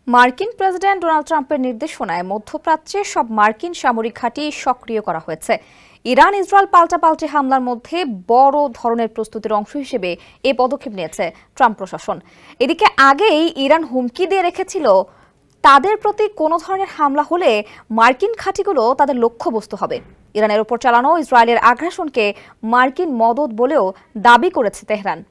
মার্কিন president Donald ট্রাম্পের নির্দেশনায় মধ্যপ্রাচ্যে সব মার্কিন সামরিক ঘাঁটি সক্রিয় করা হয়েছে। ইরান ইসরায়েল পাল্টাপাল্টি হামলার মধ্যে বড় ধরনের প্রস্তুতির অংশ হিসেবে এই পদক্ষেপ নিয়েছে ট্রাম্প প্রশাসন। এদিকে আগেই ইরান হুমকি দিয়ে রেখেছিল তাদের প্রতি কোনো ধরনের হামলা হলে মার্কিন ঘাঁটিগুলো তাদের লক্ষ্যবস্তু হবে। ইরানের উপর চালানো ইসরায়েলের আগ্রাসনকে মার্কিন মদদ বলেও দাবি করেছে তেহরান।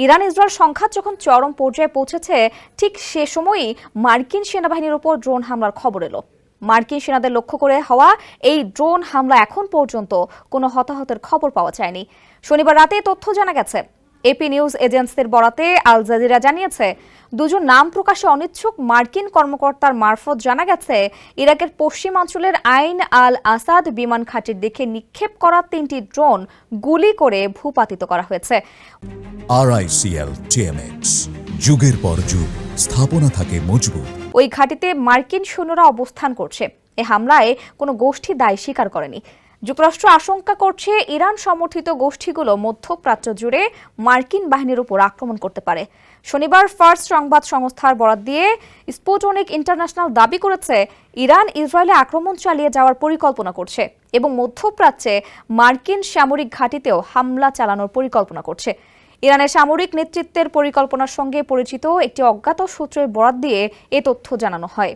ইরান ইসরায়েল সংঘাত যখন চরম পর্যায়ে পৌঁছেছে, ঠিক সে সময়ই মার্কিন সেনাবাহিনীর উপর ড্রোন হামলার খবর এলো। মার্কিন সেনাদের লক্ষ্য করে হওয়া এই ড্রোন হামলা এখন পর্যন্ত কোনো হতাহতের খবর পাওয়া যায়নি। শনিবার রাতে তথ্য জানা গেছে। এপি নিউজ এজেন্সির বরাতে আল জাজিরা জানিয়েছে, দুজন নাম প্রকাশে অনিচ্ছুক মার্কিন কর্মকর্তার মারফত জানা গেছে, ইরাকের পশ্চিমাঞ্চলের আইন আল আসাদ বিমান ঘাঁটির দিকে নিক্ষেপ করা 3টি ড্রোন গুলি করে ভূপাতিত করা হয়েছে। RICL TMX, যুগের পর যুগ স্থাপনা থাকে মজবুত। ওই ঘাঁটিতে মার্কিন সৈন্যরা অবস্থান করছে। এ হামলায় কোনো গোষ্ঠী দায় স্বীকার করেনি। যুক্তরাষ্ট্র আশঙ্কা করছে ইরান সমর্থিত গোষ্ঠীগুলো মধ্যপ্রাচ্য জুড়ে মার্কিন বাহিনীর উপর আক্রমণ করতে পারে। শনিবার ফার্স সংবাদ সংস্থার বরাত দিয়ে স্পুটনিক ইন্টারন্যাশনাল দাবি করেছে, ইরান ইসরায়েলে আক্রমণ চালিয়ে যাওয়ার পরিকল্পনা করছে এবং মধ্যপ্রাচ্যে মার্কিন সামরিক ঘাঁটিতেও হামলা চালানোর পরিকল্পনা করছে। ইরানের সামরিক নেতৃত্বের পরিকল্পনার সঙ্গে পরিচিত একটি অজ্ঞাত সূত্রের বরাত দিয়ে এ তথ্য জানানো হয়।